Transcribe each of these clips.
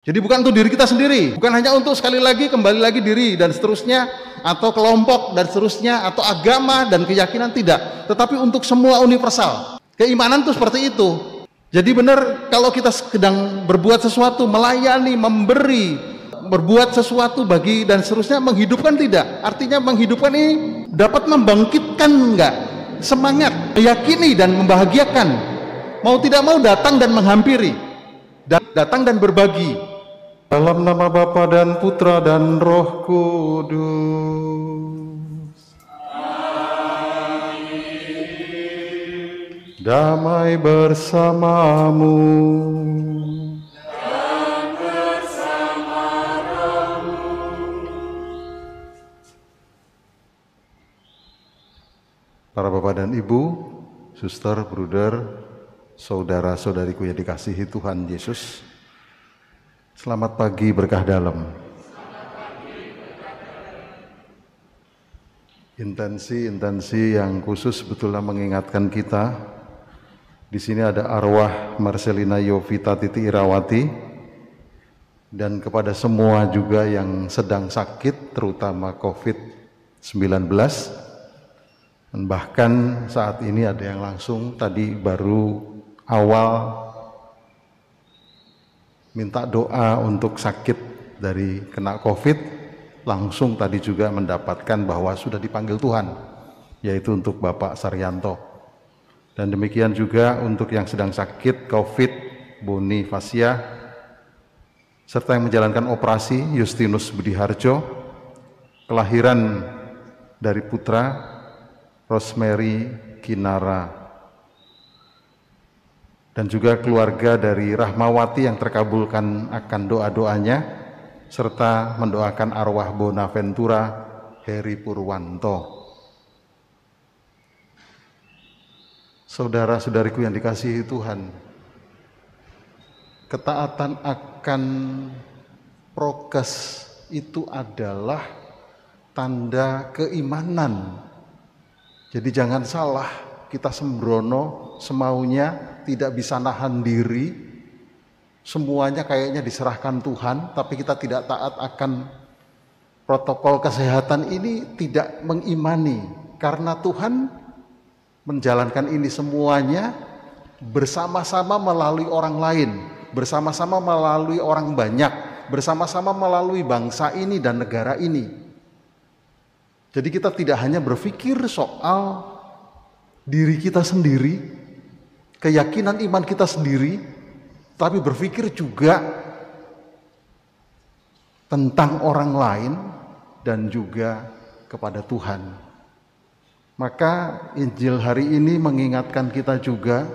Jadi bukan untuk diri kita sendiri, bukan hanya untuk sekali lagi kembali lagi diri dan seterusnya, atau kelompok dan seterusnya, atau agama dan keyakinan, tidak, tetapi untuk semua universal. Keimanan itu seperti itu. Jadi benar kalau kita sedang berbuat sesuatu, melayani, memberi, berbuat sesuatu bagi dan seterusnya, menghidupkan tidak. Artinya menghidupkan ini dapat membangkitkan enggak? Semangat, meyakini dan membahagiakan. Mau tidak mau datang dan menghampiri, datang dan berbagi. Dalam nama Bapa dan Putra dan Roh Kudus. Amin. Damai bersamamu. Dan bersama rohmu. Para Bapak dan Ibu, suster, bruder, saudara-saudariku yang dikasihi Tuhan Yesus, selamat pagi berkah dalam. Intensi yang khusus sebetulnya mengingatkan kita. Di sini ada arwah Marcelina Yovita Titi Irawati, dan kepada semua juga yang sedang sakit, terutama COVID-19. Dan bahkan saat ini ada yang langsung tadi baru awal minta doa untuk sakit dari kena COVID, langsung tadi juga mendapatkan bahwa sudah dipanggil Tuhan, yaitu untuk Bapak Saryanto. Dan demikian juga untuk yang sedang sakit COVID, Boni Fasya, serta yang menjalankan operasi Justinus Budiharjo, kelahiran dari putra Rosemary Kinara, dan juga keluarga dari Rahmawati yang terkabulkan akan doa-doanya, serta mendoakan arwah Bonaventura Heri Purwanto. Saudara-saudariku yang dikasihi Tuhan, ketaatan akan prokes itu adalah tanda keimanan. Jadi jangan salah, kita sembrono, semaunya, tidak bisa nahan diri, semuanya kayaknya diserahkan Tuhan, tapi kita tidak taat akan protokol kesehatan ini, tidak mengimani, karena Tuhan menjalankan ini semuanya bersama-sama melalui orang lain, bersama-sama melalui orang banyak, bersama-sama melalui bangsa ini dan negara ini. Jadi kita tidak hanya berpikir soal diri kita sendiri, keyakinan iman kita sendiri, tapi berpikir juga tentang orang lain dan juga kepada Tuhan. Maka Injil hari ini mengingatkan kita juga,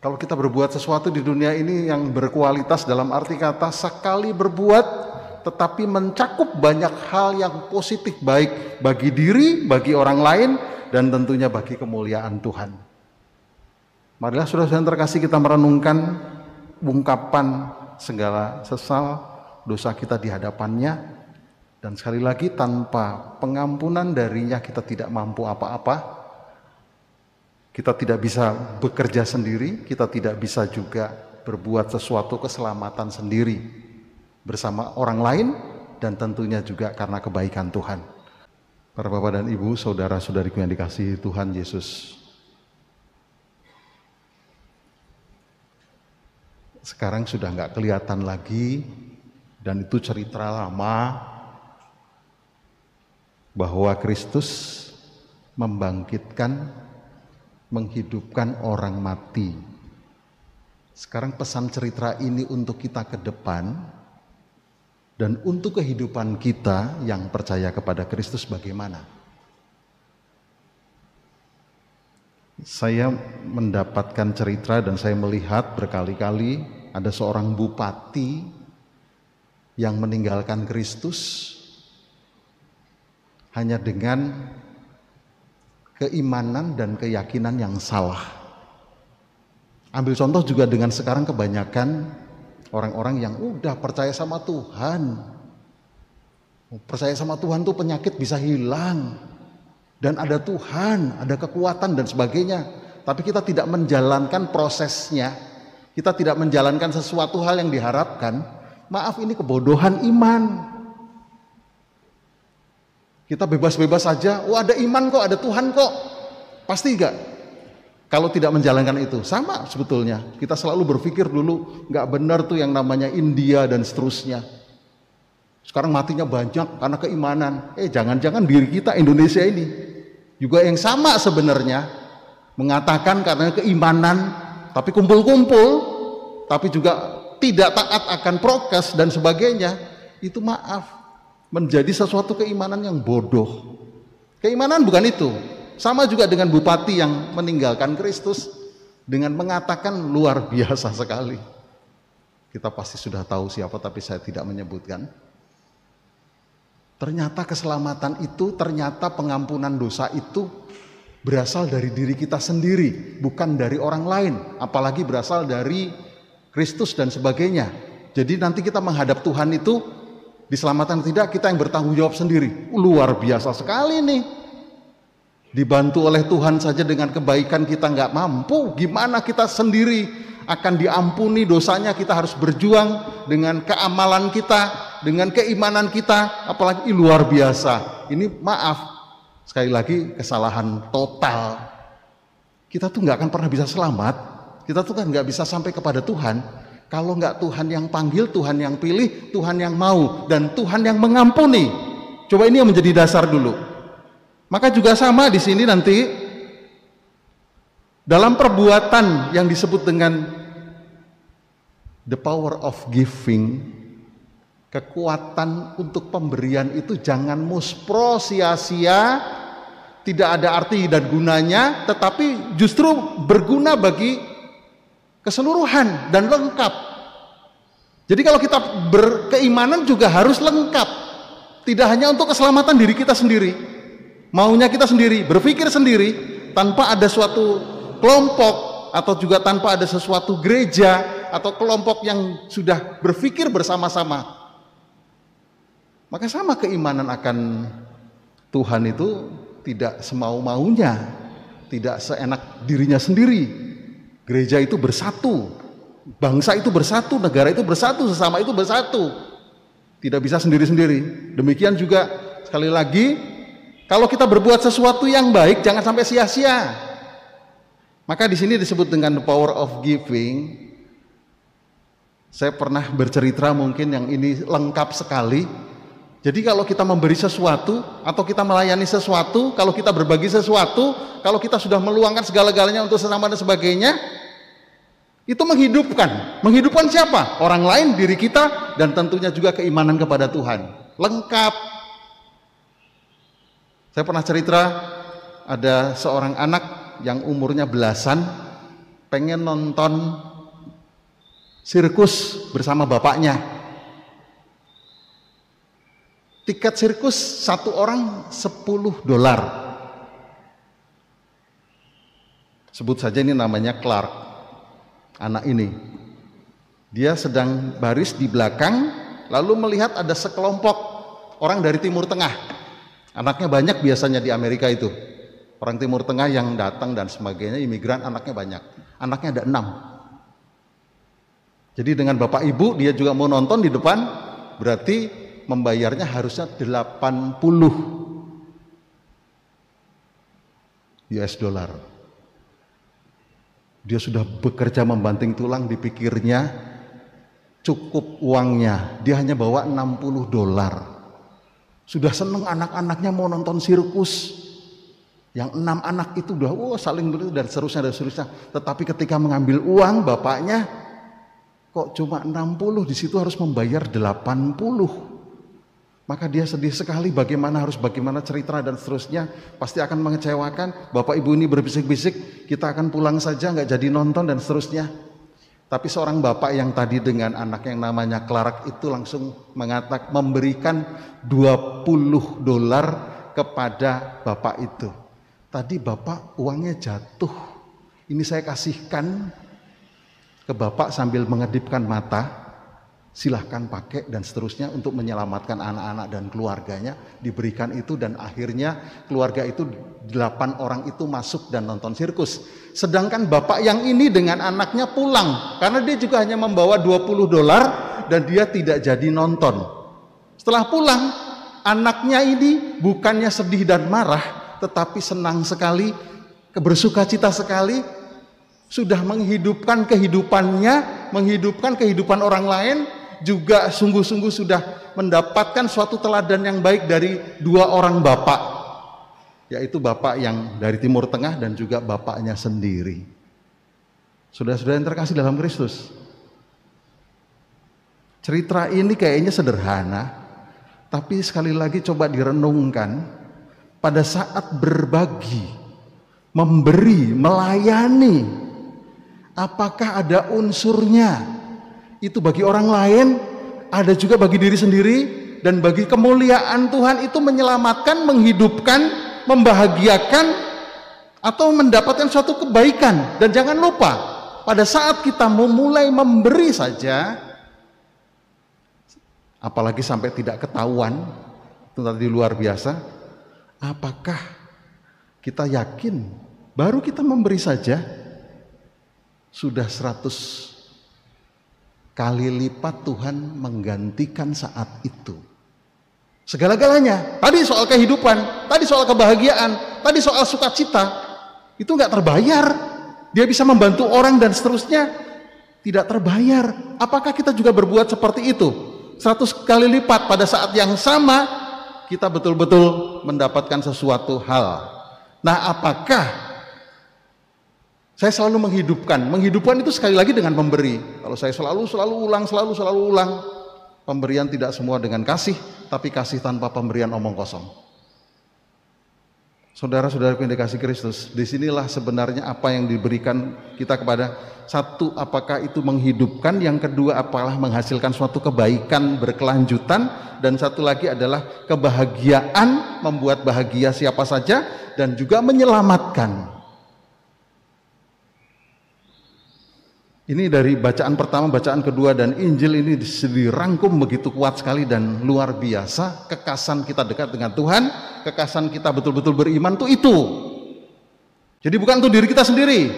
kalau kita berbuat sesuatu di dunia ini yang berkualitas dalam arti kata sekali berbuat, tetapi mencakup banyak hal yang positif, baik bagi diri, bagi orang lain, dan tentunya bagi kemuliaan Tuhan. Marilah saudara-saudara yang terkasih, kita merenungkan ungkapan segala sesal dosa kita di hadapannya, dan sekali lagi tanpa pengampunan darinya kita tidak mampu apa-apa. Kita tidak bisa bekerja sendiri, kita tidak bisa juga berbuat sesuatu keselamatan sendiri bersama orang lain, dan tentunya juga karena kebaikan Tuhan. Para Bapak dan Ibu, saudara-saudariku yang dikasihi Tuhan Yesus, sekarang sudah nggak kelihatan lagi, dan itu cerita lama, bahwa Kristus membangkitkan, menghidupkan orang mati. Sekarang pesan cerita ini untuk kita ke depan, dan untuk kehidupan kita yang percaya kepada Kristus bagaimana? Saya mendapatkan cerita dan saya melihat berkali-kali ada seorang bupati yang meninggalkan Kristus hanya dengan keimanan dan keyakinan yang salah. Ambil contoh juga dengan sekarang kebanyakan orang-orang yang udah percaya sama Tuhan. Percaya sama Tuhan tuh penyakit bisa hilang. Dan ada Tuhan, ada kekuatan dan sebagainya. Tapi kita tidak menjalankan prosesnya. Kita tidak menjalankan sesuatu hal yang diharapkan. Maaf, ini kebodohan iman. Kita bebas-bebas saja, oh ada iman kok, ada Tuhan kok. Pasti enggak? Kalau tidak menjalankan itu, sama sebetulnya. Kita selalu berpikir dulu, enggak benar tuh yang namanya India dan seterusnya. Sekarang matinya banyak karena keimanan. Jangan-jangan diri kita Indonesia ini juga yang sama sebenarnya, mengatakan karena keimanan, tapi kumpul-kumpul, tapi juga tidak taat akan prokes dan sebagainya. Itu maaf, menjadi sesuatu keimanan yang bodoh. Keimanan bukan itu. Sama juga dengan bupati yang meninggalkan Kristus dengan mengatakan luar biasa sekali. Kita pasti sudah tahu siapa, tapi saya tidak menyebutkan. Ternyata keselamatan itu, ternyata pengampunan dosa itu berasal dari diri kita sendiri, bukan dari orang lain, apalagi berasal dari Kristus dan sebagainya. Jadi nanti kita menghadap Tuhan itu, diselamatkan tidak, kita yang bertanggung jawab sendiri. Luar biasa sekali nih. Dibantu oleh Tuhan saja dengan kebaikan kita nggak mampu, gimana kita sendiri akan diampuni dosanya? Kita harus berjuang dengan keamalan kita, dengan keimanan kita, apalagi luar biasa. Ini maaf, sekali lagi kesalahan total. Kita tuh nggak akan pernah bisa selamat, kita tuh kan nggak bisa sampai kepada Tuhan kalau nggak Tuhan yang panggil, Tuhan yang pilih, Tuhan yang mau, dan Tuhan yang mengampuni. Coba ini yang menjadi dasar dulu. Maka juga sama di sini nanti dalam perbuatan yang disebut dengan the power of giving, kekuatan untuk pemberian itu jangan muspro, sia-sia, tidak ada arti dan gunanya, tetapi justru berguna bagi keseluruhan dan lengkap. Jadi kalau kita berkeimanan juga harus lengkap, tidak hanya untuk keselamatan diri kita sendiri, maunya kita sendiri, berpikir sendiri, tanpa ada suatu kelompok atau juga tanpa ada sesuatu gereja atau kelompok yang sudah berpikir bersama-sama. Maka sama keimanan akan Tuhan itu tidak semau-maunya, tidak seenak dirinya sendiri. Gereja itu bersatu, bangsa itu bersatu, negara itu bersatu, sesama itu bersatu. Tidak bisa sendiri-sendiri. Demikian juga sekali lagi, kalau kita berbuat sesuatu yang baik, jangan sampai sia-sia. Maka di sini disebut dengan the power of giving. Saya pernah bercerita mungkin yang ini lengkap sekali. Jadi kalau kita memberi sesuatu, atau kita melayani sesuatu, kalau kita berbagi sesuatu, kalau kita sudah meluangkan segala-galanya untuk sesama dan sebagainya, itu menghidupkan. Menghidupkan siapa? Orang lain, diri kita, dan tentunya juga keimanan kepada Tuhan. Lengkap. Saya pernah cerita, ada seorang anak yang umurnya belasan, pengen nonton sirkus bersama bapaknya. Tiket sirkus satu orang $10. Sebut saja ini namanya Clark, anak ini. Dia sedang baris di belakang, lalu melihat ada sekelompok orang dari Timur Tengah. Anaknya banyak biasanya di Amerika itu. Orang Timur Tengah yang datang dan sebagainya, imigran, anaknya banyak. Anaknya ada 6. Jadi dengan bapak ibu, dia juga mau nonton di depan, berarti membayarnya harusnya $80 US dollar. Dia sudah bekerja membanting tulang, dipikirnya cukup uangnya, dia hanya bawa $60. Sudah seneng anak-anaknya mau nonton sirkus. Yang 6 anak itu udah saling beri dan seterusnya. Tetapi ketika mengambil uang bapaknya, kok cuma 60, di situ harus membayar 80. Maka dia sedih sekali, bagaimana cerita dan seterusnya, pasti akan mengecewakan. Bapak ibu ini berbisik-bisik, kita akan pulang saja, nggak jadi nonton dan seterusnya. Tapi seorang bapak yang tadi dengan anak yang namanya Clark itu langsung memberikan $20 kepada bapak itu. Tadi bapak uangnya jatuh, ini saya kasihkan ke bapak sambil mengedipkan mata. silahkan pakai dan seterusnya untuk menyelamatkan anak-anak dan keluarganya, diberikan itu dan akhirnya keluarga itu 8 orang itu masuk dan nonton sirkus. Sedangkan bapak yang ini dengan anaknya pulang karena dia juga hanya membawa $20 dan dia tidak jadi nonton. Setelah pulang, anaknya ini bukannya sedih dan marah, tetapi senang sekali, bersukacita sekali, sudah menghidupkan kehidupannya, menghidupkan kehidupan orang lain, juga sungguh-sungguh sudah mendapatkan suatu teladan yang baik dari 2 orang bapak, yaitu bapak yang dari Timur Tengah dan juga bapaknya sendiri. Saudara-saudara yang terkasih dalam Kristus, cerita ini kayaknya sederhana, tapi sekali lagi coba direnungkan. Pada saat berbagi, memberi, melayani, apakah ada unsurnya itu bagi orang lain, ada juga bagi diri sendiri, dan bagi kemuliaan Tuhan itu menyelamatkan, menghidupkan, membahagiakan, atau mendapatkan suatu kebaikan. Dan jangan lupa, pada saat kita memulai memberi saja, apalagi sampai tidak ketahuan, itu tadi luar biasa. Apakah kita yakin baru kita memberi saja sudah 100 kali lipat Tuhan menggantikan saat itu segala-galanya? Tadi soal kehidupan, tadi soal kebahagiaan, tadi soal sukacita, itu nggak terbayar. Dia bisa membantu orang dan seterusnya, tidak terbayar. Apakah kita juga berbuat seperti itu? 100 kali lipat pada saat yang sama, kita betul-betul mendapatkan sesuatu hal. Nah, apakah saya selalu menghidupkan itu sekali lagi dengan memberi. Kalau saya selalu ulang, pemberian tidak semua dengan kasih, tapi kasih tanpa pemberian omong kosong. Saudara-saudara yang dikasihi Kristus, disinilah sebenarnya apa yang diberikan kita kepada. Satu, apakah itu menghidupkan? Yang kedua, apalah menghasilkan suatu kebaikan berkelanjutan? Dan satu lagi adalah kebahagiaan, membuat bahagia siapa saja, dan juga menyelamatkan. Ini dari bacaan pertama, bacaan kedua, dan Injil ini dirangkum begitu kuat sekali dan luar biasa. Kekasan kita dekat dengan Tuhan, kekasan kita betul-betul beriman itu. Jadi bukan untuk diri kita sendiri,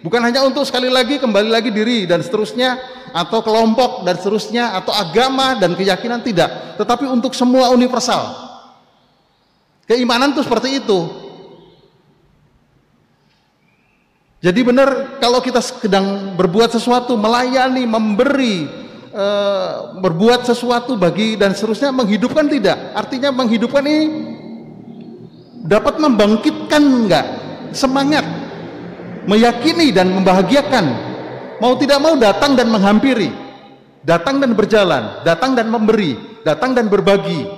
bukan hanya untuk sekali lagi kembali lagi diri dan seterusnya, atau kelompok dan seterusnya, atau agama dan keyakinan, tidak. Tetapi untuk semua, universal. Keimanan itu seperti itu. Jadi benar, kalau kita sedang berbuat sesuatu, melayani, memberi, berbuat sesuatu bagi dan seterusnya, menghidupkan tidak. Artinya menghidupkan ini dapat membangkitkan enggak? Semangat, meyakini dan membahagiakan. Mau tidak mau datang dan menghampiri, datang dan berjalan, datang dan memberi, datang dan berbagi.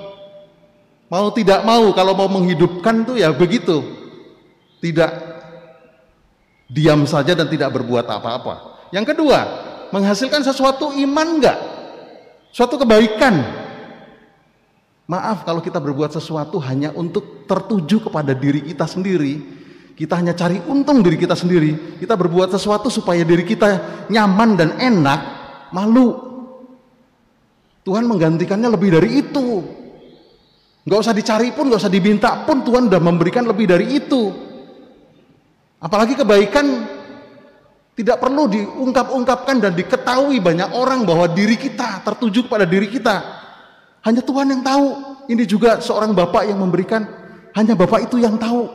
Mau tidak mau, kalau mau menghidupkan tuh ya begitu. Tidak diam saja dan tidak berbuat apa-apa. Yang kedua, menghasilkan sesuatu iman enggak? Suatu kebaikan. Maaf kalau kita berbuat sesuatu hanya untuk tertuju kepada diri kita sendiri, kita hanya cari untung diri kita sendiri, kita berbuat sesuatu supaya diri kita nyaman dan enak, malu. Tuhan menggantikannya lebih dari itu. Nggak usah dicari pun, nggak usah diminta pun, Tuhan sudah memberikan lebih dari itu. Apalagi kebaikan tidak perlu diungkap-ungkapkan dan diketahui banyak orang bahwa diri kita tertuju kepada diri kita. Hanya Tuhan yang tahu. Ini juga seorang bapak yang memberikan, hanya bapak itu yang tahu.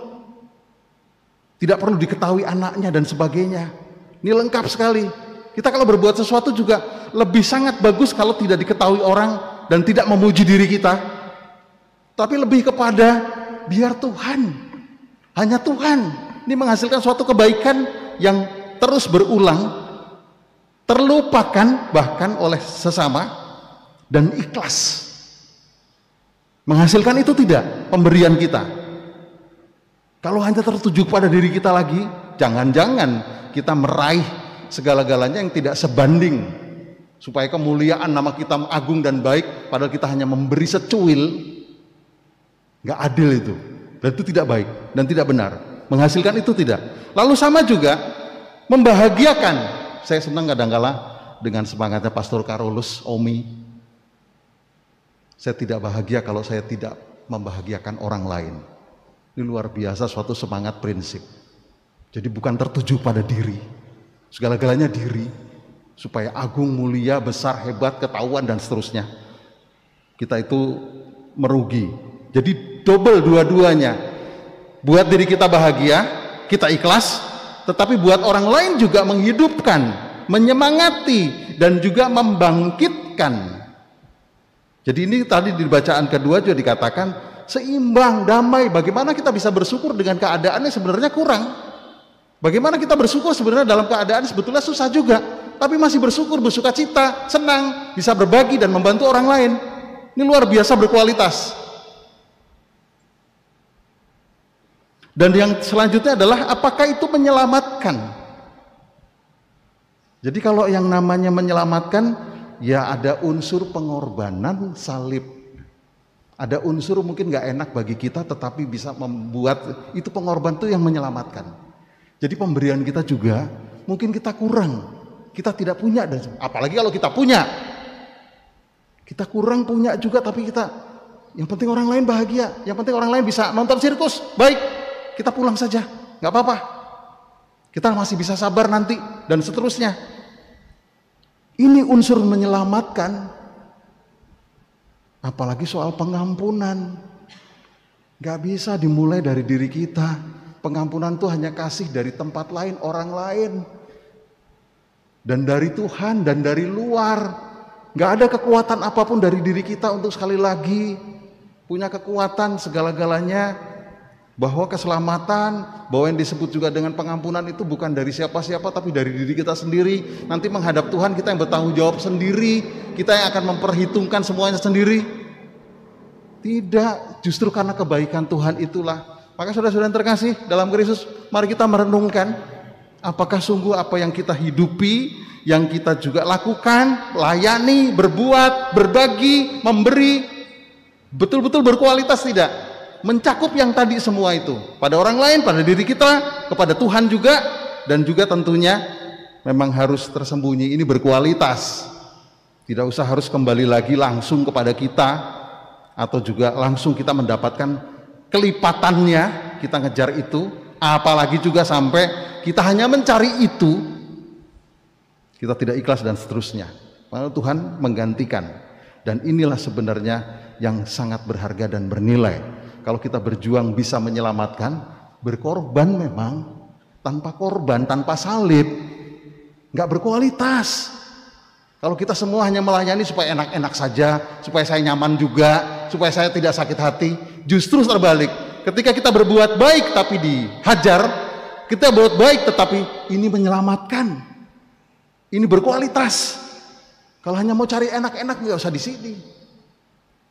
Tidak perlu diketahui anaknya dan sebagainya. Ini lengkap sekali. Kita kalau berbuat sesuatu juga lebih sangat bagus kalau tidak diketahui orang dan tidak memuji diri kita. Tapi lebih kepada biar Tuhan, hanya Tuhan. Ini menghasilkan suatu kebaikan yang terus berulang, terlupakan bahkan oleh sesama, dan ikhlas. Menghasilkan itu tidak pemberian kita. Kalau hanya tertuju pada diri kita lagi, jangan-jangan kita meraih segala-galanya yang tidak sebanding, supaya kemuliaan nama kita agung dan baik, padahal kita hanya memberi secuil. Nggak adil itu, dan itu tidak baik dan tidak benar. Menghasilkan itu tidak. Lalu sama juga membahagiakan. Saya senang kadang-kala dengan semangatnya Pastor Carolus Omi. Saya tidak bahagia kalau saya tidak membahagiakan orang lain. Ini luar biasa suatu semangat prinsip. Jadi bukan tertuju pada diri, segala-galanya diri, supaya agung, mulia, besar, hebat, ketahuan dan seterusnya. Kita itu merugi. Jadi double dua-duanya. Buat diri kita bahagia, kita ikhlas, tetapi buat orang lain juga menghidupkan, menyemangati, dan juga membangkitkan. Jadi ini tadi di bacaan kedua juga dikatakan seimbang, damai. Bagaimana kita bisa bersyukur dengan keadaannya sebenarnya kurang. Bagaimana kita bersyukur sebenarnya dalam keadaan sebetulnya susah juga, tapi masih bersyukur, bersuka cita, senang, bisa berbagi dan membantu orang lain. Ini luar biasa berkualitas. Dan yang selanjutnya adalah apakah itu menyelamatkan? Jadi kalau yang namanya menyelamatkan, ya ada unsur pengorbanan salib. Ada unsur mungkin gak enak bagi kita, tetapi bisa membuat itu pengorbanan itu yang menyelamatkan. Jadi pemberian kita juga mungkin kita kurang, kita tidak punya, dan apalagi kalau kita punya, kita kurang punya juga, tapi kita yang penting orang lain bahagia, yang penting orang lain bisa nonton sirkus, baik, kita pulang saja, nggak apa-apa, kita masih bisa sabar nanti dan seterusnya. Ini unsur menyelamatkan. Apalagi soal pengampunan, nggak bisa dimulai dari diri kita. Pengampunan itu hanya kasih dari tempat lain, orang lain, dan dari Tuhan dan dari luar. Nggak ada kekuatan apapun dari diri kita untuk sekali lagi punya kekuatan segala-galanya, bahwa keselamatan, bahwa yang disebut juga dengan pengampunan itu bukan dari siapa-siapa, tapi dari diri kita sendiri. Nanti menghadap Tuhan kita yang bertanggung jawab sendiri, kita yang akan memperhitungkan semuanya sendiri. Tidak, justru karena kebaikan Tuhan itulah. Maka saudara-saudara yang terkasih dalam Kristus, mari kita merenungkan apakah sungguh apa yang kita hidupi, yang kita juga lakukan, layani, berbuat, berbagi, memberi, betul-betul berkualitas tidak? Mencakup yang tadi semua itu, pada orang lain, pada diri kita, kepada Tuhan juga, dan juga tentunya memang harus tersembunyi, ini berkualitas. Tidak usah harus kembali lagi langsung kepada kita, atau juga langsung kita mendapatkan kelipatannya, kita ngejar itu, apalagi juga sampai kita hanya mencari itu, kita tidak ikhlas dan seterusnya. Lalu Tuhan menggantikan. Dan inilah sebenarnya yang sangat berharga dan bernilai. Kalau kita berjuang bisa menyelamatkan, berkorban memang, tanpa korban, tanpa salib, nggak berkualitas. Kalau kita semua hanya melayani supaya enak-enak saja, supaya saya nyaman juga, supaya saya tidak sakit hati, justru terbalik. Ketika kita berbuat baik tapi dihajar, kita berbuat baik tetapi ini menyelamatkan, ini berkualitas. Kalau hanya mau cari enak-enak nggak usah di sini.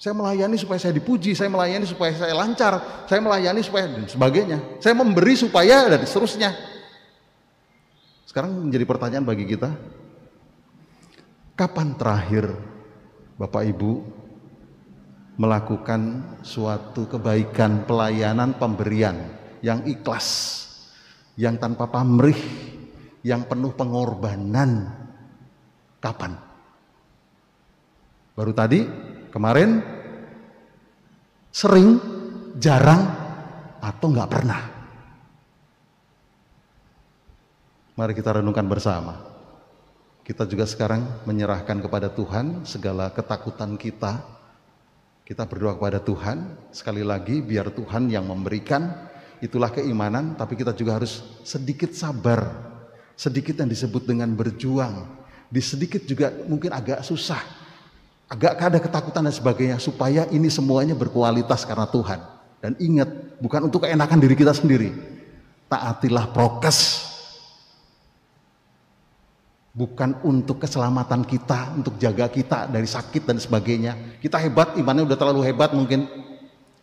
Saya melayani supaya saya dipuji, saya melayani supaya saya lancar, saya melayani supaya dan sebagainya. Saya memberi supaya dan seterusnya. Sekarang menjadi pertanyaan bagi kita, kapan terakhir Bapak Ibu melakukan suatu kebaikan, pelayanan, pemberian yang ikhlas, yang tanpa pamrih, yang penuh pengorbanan? Kapan? Baru tadi, kemarin, sering, jarang, atau nggak pernah? Mari kita renungkan bersama. Kita juga sekarang menyerahkan kepada Tuhan segala ketakutan kita. Kita berdoa kepada Tuhan, sekali lagi biar Tuhan yang memberikan, itulah keimanan, tapi kita juga harus sedikit sabar. Sedikit yang disebut dengan berjuang. Di sedikit juga mungkin agak susah, agak ada ketakutan dan sebagainya, supaya ini semuanya berkualitas karena Tuhan. Dan ingat, bukan untuk keenakan diri kita sendiri. Taatilah prokes. Bukan untuk keselamatan kita, untuk jaga kita dari sakit dan sebagainya. Kita hebat, imannya udah terlalu hebat mungkin,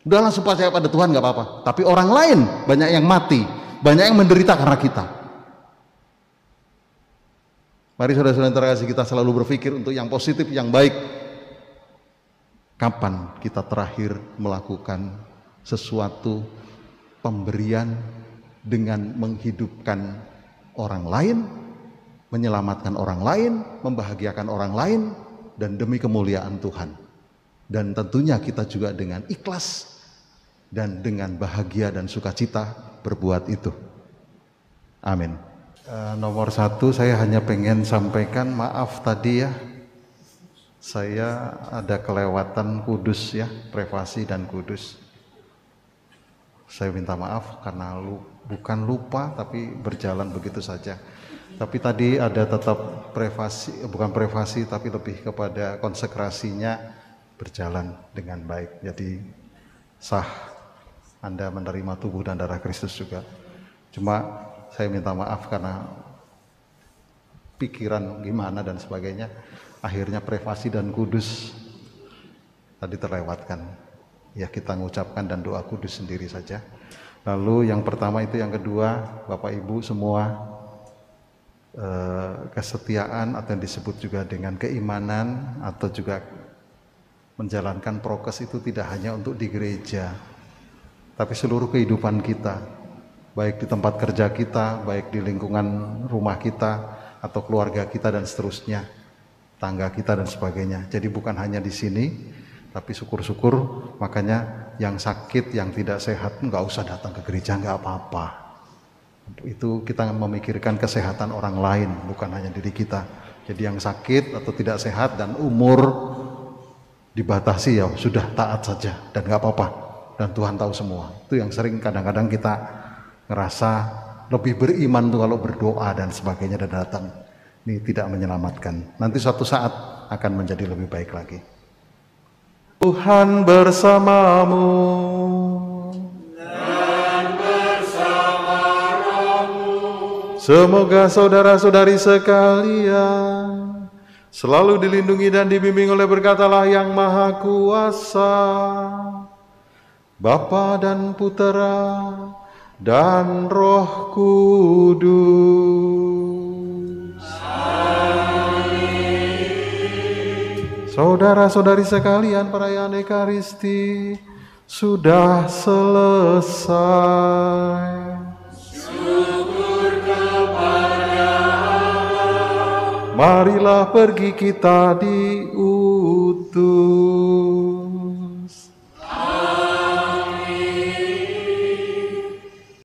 udah langsung percaya pada Tuhan gak apa-apa. Tapi orang lain banyak yang mati, banyak yang menderita karena kita. Mari saudara-saudara terkasih, kita selalu berpikir untuk yang positif, yang baik. Kapan kita terakhir melakukan sesuatu pemberian dengan menghidupkan orang lain, menyelamatkan orang lain, membahagiakan orang lain, dan demi kemuliaan Tuhan. Dan tentunya kita juga dengan ikhlas dan dengan bahagia dan sukacita berbuat itu. Amin. Nomor 1, saya hanya pengen sampaikan maaf tadi ya, saya ada kelewatan kudus ya, privasi dan kudus. Saya minta maaf karena bukan lupa tapi berjalan begitu saja. Tapi tadi ada tetap privasi, bukan privasi tapi lebih kepada konsekrasinya berjalan dengan baik. Jadi sah Anda menerima tubuh dan darah Kristus juga. Cuma saya minta maaf karena pikiran gimana dan sebagainya, akhirnya privasi dan kudus tadi terlewatkan. Ya kita mengucapkan dan doa kudus sendiri saja. Lalu yang pertama itu, yang kedua, Bapak Ibu semua, kesetiaan atau yang disebut juga dengan keimanan atau juga menjalankan prokes itu tidak hanya untuk di gereja, tapi seluruh kehidupan kita, baik di tempat kerja kita, baik di lingkungan rumah kita atau keluarga kita dan seterusnya, tangga kita dan sebagainya. Jadi bukan hanya di sini, tapi syukur-syukur, makanya yang sakit, yang tidak sehat nggak usah datang ke gereja, nggak apa-apa. Itu kita memikirkan kesehatan orang lain, bukan hanya diri kita. Jadi yang sakit atau tidak sehat dan umur dibatasi, ya sudah taat saja dan nggak apa-apa. Dan Tuhan tahu semua. Itu yang sering kadang-kadang kita ngerasa lebih beriman tuh kalau berdoa dan sebagainya dan datang. Ini tidak menyelamatkan. Nanti suatu saat akan menjadi lebih baik lagi. Tuhan bersamamu dan bersama rohmu. Semoga saudara-saudari sekalian selalu dilindungi dan dibimbing oleh berkat Allah yang Maha Kuasa, Bapa dan Putera dan Roh Kudus. Saudara-saudari sekalian, perayaan Ekaristi sudah selesai. Syukur kepada Allah. Marilah pergi kita diutus.